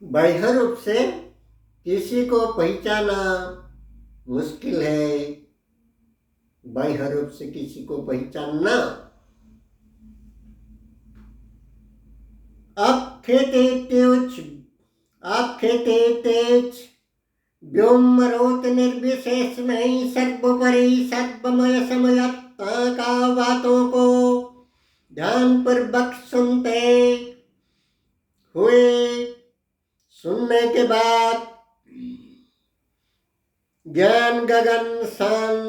बाह्य रूप से किसी को पहचाना मुश्किल है। बाह्य रूप से किसी को पहचानना। आख्यते तेज आख्यते तेज व्योमरोत निर्विशेषमय सर्वोपरि सर्वमय समयत्ता का बातों को ध्यान पूर्वक सुनते हुए सुनने के बाद ज्ञान गगन शान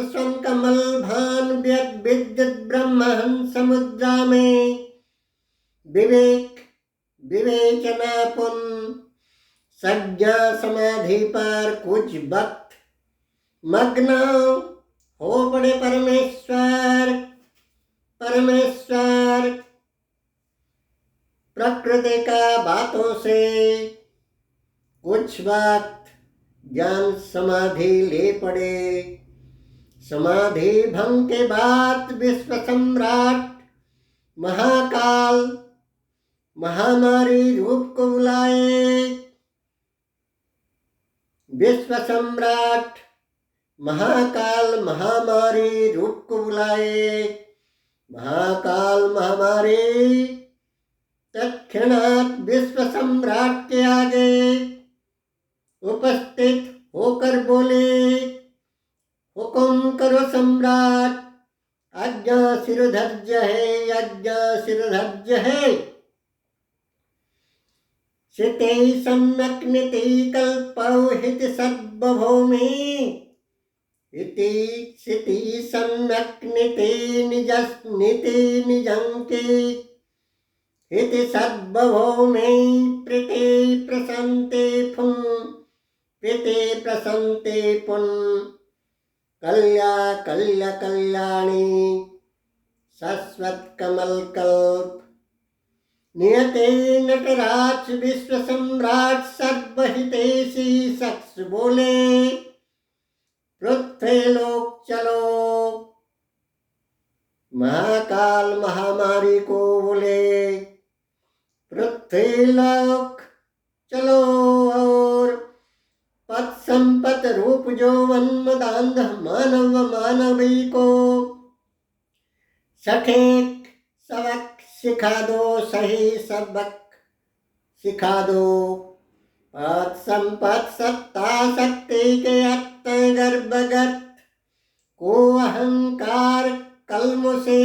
स्वयं कमल भान विद्युत ब्रह्महंस समुद्रा में विवेक विवेचनापुन संज्ञा समाधि पर कुछ वक्त मग्न हो पड़े परमेश्वर प्रकृति का बातों से कुछ वक्त ज्ञान समाधि ले पड़े। समाधि भंग के बाद विश्व सम्राट महाकाल महामारी रूप को बुलाए। विश्व सम्राट महाकाल महामारी रूप को बुलाए। महाकाल महामारी तत्क्षणात विश्व सम्राट के आगे उपस्थित होकर बोले, हुकुम करो सम्राट, आज्ञा शिरोधार्य है। शिते सम्यक् नीति कल्पौ हित सर्वभौमे इति शिति सम्यक् नीति निजंके इति सर्वभौमे प्रीते प्रसन्ते पुन कल्याणी शाश्वत कमल कल्प नियते नटराज विश्व सम्राट सर्वहितेशी शख्स बोले, पृथ्वी लोक चलो। महाकाल महामारी को बोले, पृथ्वी लोक चलो और पद संपत रूप जो वन्मदांध मानवी को सठेक सबक सिखा दो, सही सबक सिखा दो। पद संपत सत्ता शक्ति के अत्य गर्भगत को अहंकार कलमों से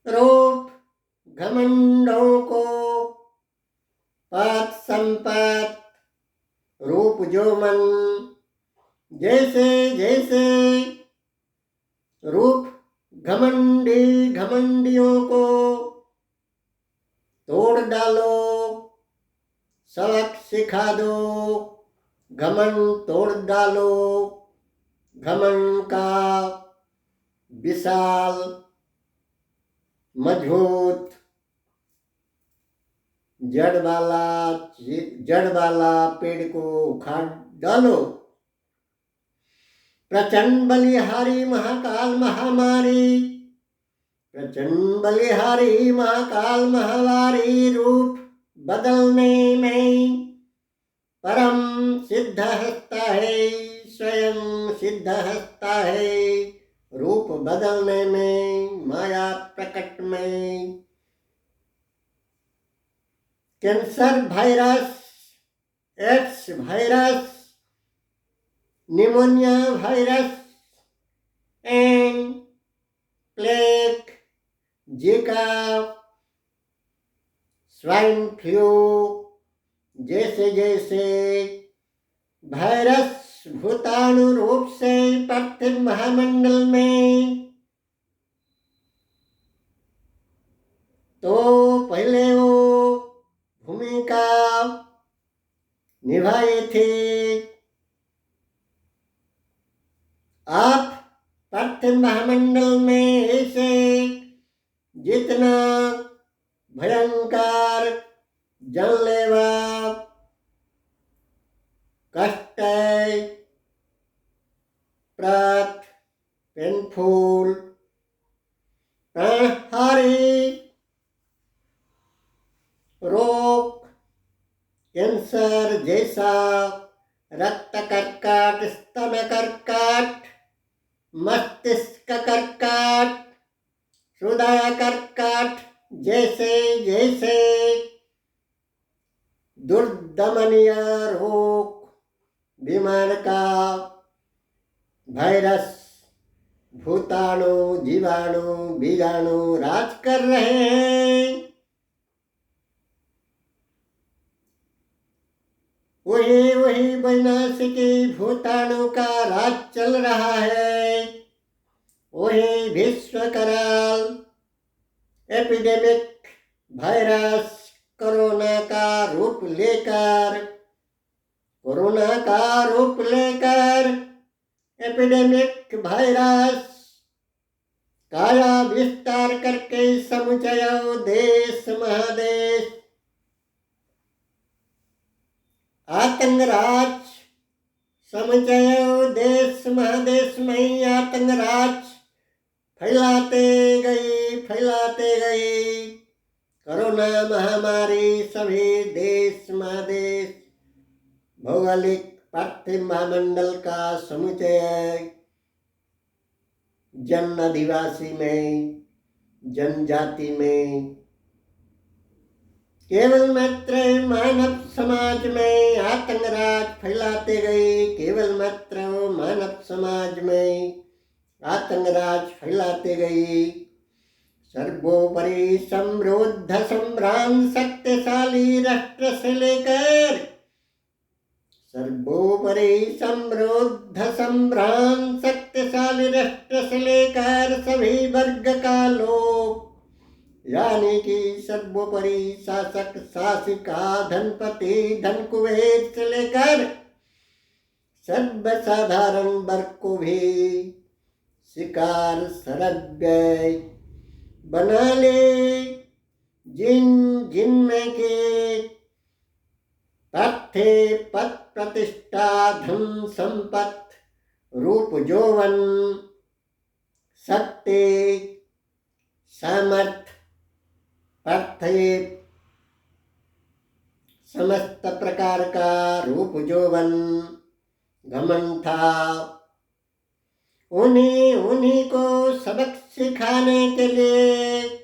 रूप घमंडों को पद संपत रूप जो मन जैसे रूप घमंडियों को तोड़ डालो, सबक सिखा दो। घमंड तोड़ डालो, घमंड का विशाल मजबूत जड़ वाला पेड़ को उखाड़ डालो। प्रचंड बलिहारी महाकाल महामारी रूप बदलने में परम सिद्ध हस्ता है, स्वयं सिद्ध हस्ता है। रूप बदलने में, माया प्रकट में। Cancer virus, AIDS virus, pneumonia virus and plague, Zika, swine flu जैसे वायरस भूताणु रूप से पार्थिव महामंडल में तो पहले वो भूमिका निभाए थे। आप पार्थिव महामंडल में ऐसे जितना भयंकर जानलेवा कष्ट पेनफुल प्राणहारी रोग, कैंसर जैसा रक्त कर्कट, स्तन कर्कट, मस्तिष्क कर्कट, हृदय कर्कट जैसे जैसे दुर्दमनीय रोग, बीमार का वायरस, भूताणु, जीवाणु, बीजाणु राज कर रहे हैं। वही विनाशिकी भूताणु का राज चल रहा है। वही विश्व कराल एपिडेमिक वायरस कोरोना का रूप लेकर एपिडेमिक वायरस काया विस्तार करके समुचय देश महादेश आतंकराज, समुचय देश महादेश में आतंकराज फैलाते गई कोरोना महामारी सभी देश महादेश भौगोलिक पार्थिव महामंडल का समुचय जन आदिवासी में, जनजाति में, केवल मात्र मानव समाज में आतंकराज फैलाते गए। केवल मात्र मानव समाज में आतंकराज फैलाते गए। सर्वोपरि समृद्ध संभ्रांत शक्तिशाली राष्ट्र से लेकर सभी वर्ग का लोग, यानी कि सर्वोपरि शासक, शासिका, धनपति, धनकुबेर से लेकर सर्वसाधारण वर्ग को भी शिकार सरव्य बना ले। जिनमें के तथ्य, पद, प्रतिष्ठा, धन, संपत्ति, रूप, यौवन, शक्ति, सामर्थ्य, पार्थिव समस्त प्रकार का रूप, यौवन, घमंड था। उन्हीं को सबक सिखाने के लिए,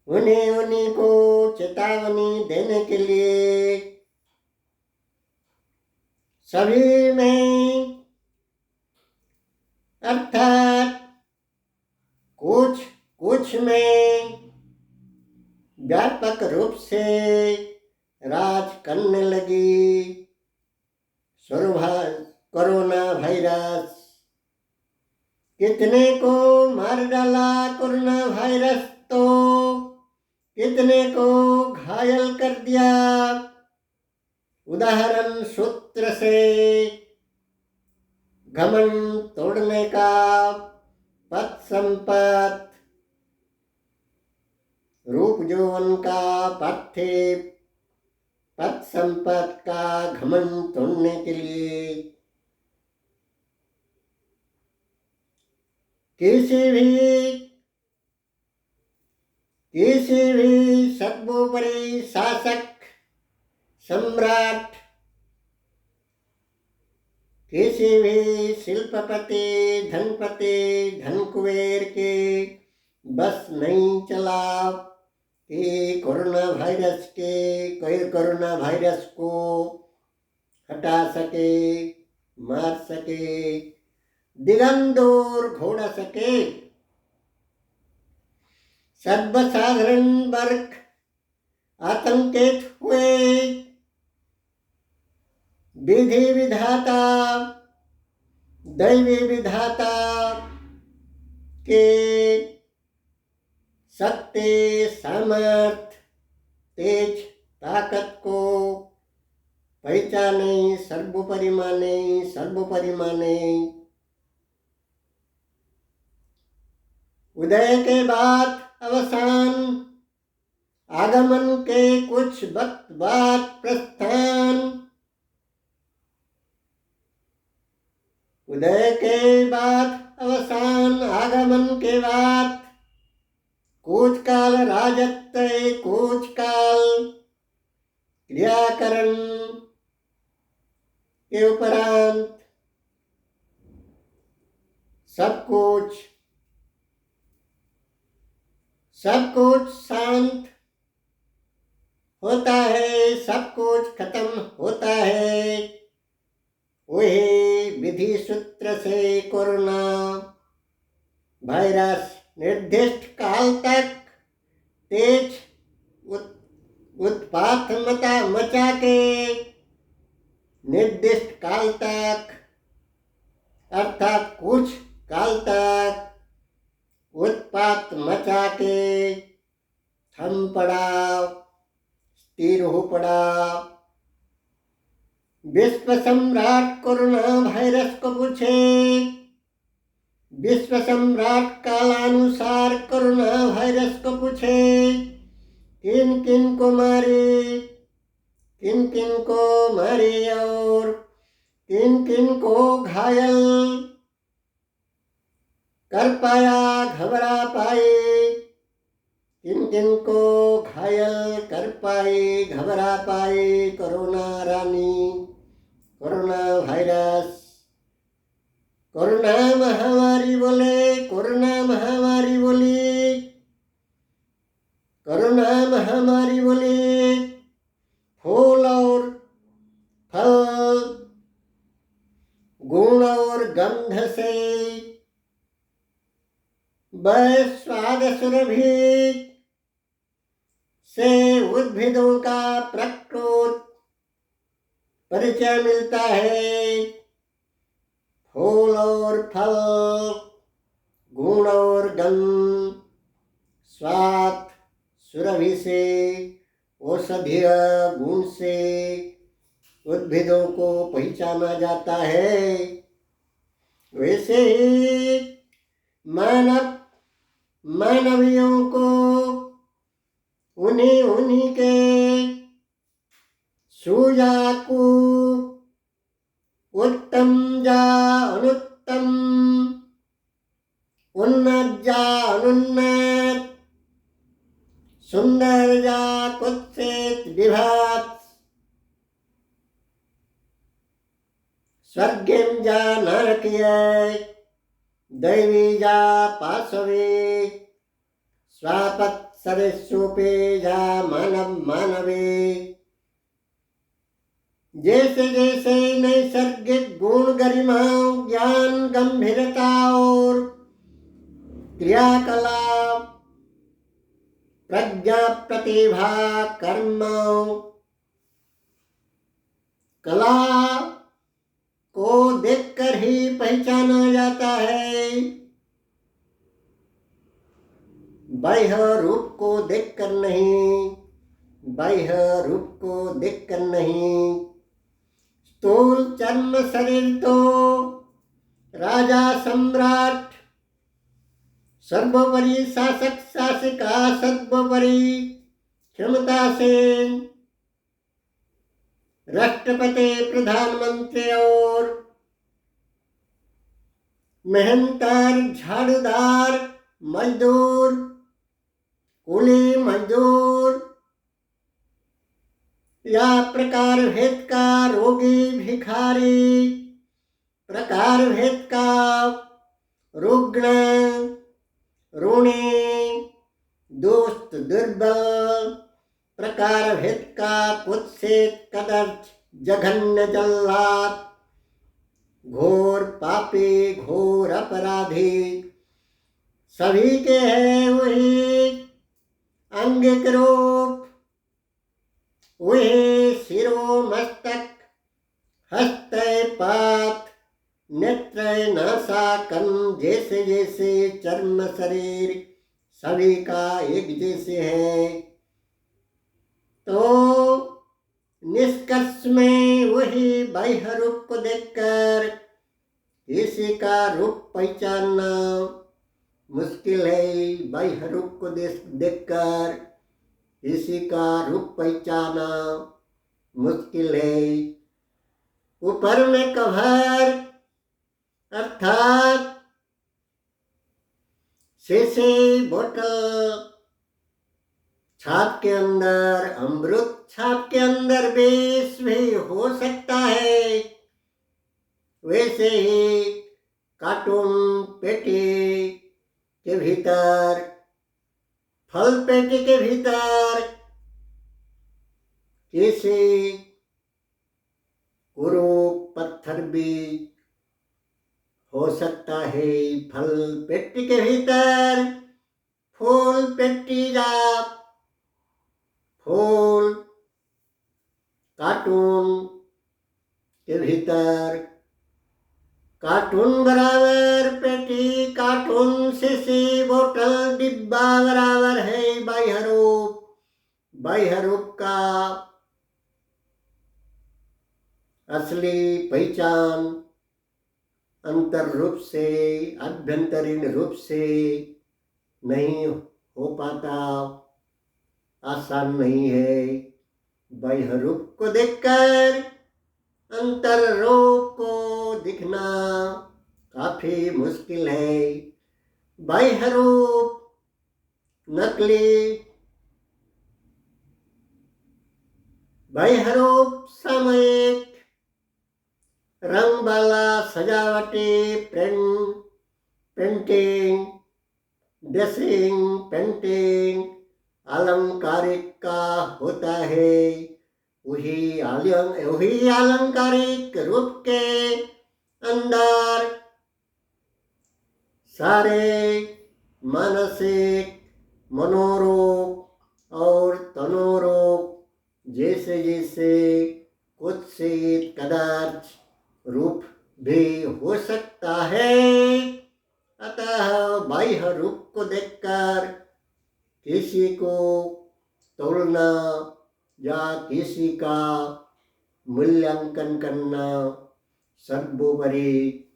उन्हीं को चेतावनी देने के लिए सभी में, अर्थात कुछ में व्यापक रूप से राज करने लगी कोरोना वायरस। कितने को मार डाला कोरोना वायरस, तो कितने को घायल कर दिया। उदाहरण सूत्र से घमंड तोड़ने का, पद संपत्ति, रूप यौवन का, पार्थिव पद संपत्ति का घमंड तोड़ने के लिए किसी भी सर्वोपरि शासक, सम्राट, किसी भी शिल्पपति, धनपति, धनकुबेर के बस नहीं चला कि कोरोना वायरस को हटा सके, मार सके, दिगंदूर घोड़ सके। सर्वसाधारण वर्ग आतंकित हुए। विधि विधाता, दैवी विधाता के शक्ति, सामर्थ्य, तेज, ताकत को पहचाने, सर्वोपरि माने। उदय के बाद अवसान, आगमन के कुछ वक्त बाद प्रस्थान। उदय के बाद अवसान, आगमन के बाद कूच काल राजत्य, कूच काल क्रियाकरण के उपरांत सब कुछ शांत होता है, सब कुछ खत्म होता है। वही विधि सूत्र से कोरोना वायरस निर्दिष्ट काल तक तेज उत्पात मचा के निर्दिष्ट काल तक अर्थात कुछ काल तक उत्पात मचा के थम पड़ा, स्थिर हो पड़ा। विश्व सम्राट कोरोना वायरस को पूछे, विश्व सम्राट कालानुसार कोरोना वायरस को पूछे, किन किन को मारे, किन किन को मारे और किन किन को घायल कर पाया, घबरा पाए, किन किन को घायल कर पाए, घबरा पाए। कोरोना रानी, कोरोना वायरस, कोरोना महामारी बोले, कोरोना महामारी बोली, कोरोना महामारी बोली। फूल और फल, गुण और गंध से स्वाद सुरभि से उद्भिदों का प्रकृत परिचय मिलता है। फूल और फल, गुण और गंध, स्वाद सुरभि से, औषधीय गुण से उद्भिदों को पहचाना जाता है। वैसे ही मानवियों को उन्हीं के सुजाकु उत्तम जा अनुत्तम, उन्नत जा अनुन्नत, सुंदर जा कुत्सित, विभात, स्वर्गीय जा नरकीय, दैवी जा पाशवी, स्वापत्सरेशोपे जा मानव मानवे। जैसे जैसे नैसर्गिक गुण, गरिमा, ज्ञान, गंभीरता और क्रियाकलाप, प्रज्ञा, प्रतिभा, कर्म, कला को देखकर ही पहचाना जाता है, बाह्य रूप को देखकर नहीं, बाह्य रूप को देखकर नहीं। स्थूल चर्म शरीर तो राजा सम्राट, सर्वोपरि शासक शासिका, सर्वोपरि क्षमता से राष्ट्रपति, प्रधानमंत्री और मेहनतार, झाड़ूदार, मजदूर, कूली मजदूर या प्रकार भेद का रोगी, भिखारी, प्रकार भेद का रुग्ण, ऋणी, दोस्त, दुर्बल, प्रकार भेद का कुत्सित, कदर्थ, जघन्य, जल्लाद, घोर पापी, घोर अपराधी, सभी के है वही अंगिक रूप, वही सिरो मस्तक, हस्त पात, नेत्र नासा कन, जैसे जैसे चर्म शरीर सभी का एक जैसे है। तो निष्कर्ष में वही बाह्य रूप को देखकर किसी का रूप पहचानना मुश्किल है। बाह्य रूप को देखकर किसी का रूप पहचाना मुश्किल है। ऊपर में कवर अर्थात शीशे बोतल, छाप के अंदर अमृत, छाप के अंदर विष भी हो सकता है। वैसे ही कार्टून पेटी के भीतर, फल पेटी के भीतर किसी कुरूप पत्थर भी हो सकता है। फल पेटी के भीतर फूल पेटी या फूल कार्टून के भीतर कार्टून बराबर पेटी, कार्टून शीशी बोतल डिब्बा बराबर है बाह्य रूप। बाह्य रूप का असली पहचान अंतर रूप से, आभ्यंतरीण रूप से नहीं हो पाता, आसान नहीं है। बाह्य रूप को देखकर अंतर रूप को दिखना काफी मुश्किल है। बाह्य रूप नकली, बाह्य रूप सामयिक, रंग वाला सजावटी पेंटिंग, ड्रेसिंग पेंटिंग अलंकारिक का होता है। वही अलंकारिक रूप के अंदर सारे मानसिक मनोरोग और तनोरोग जैसे जैसे कुत्सित पदार्थ रूप भी हो सकता है। अतः बाह्य रूप को देखकर किसी को तोड़ना या किसी का मूल्यांकन करना सर्वोपरि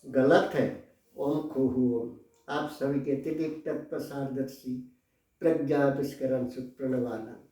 गलत है। ओम खुहु ओम। आप सभी के तिथिक तत्प्रसारदर्शी प्रज्ञा पुष्करण सुप्रणवाला।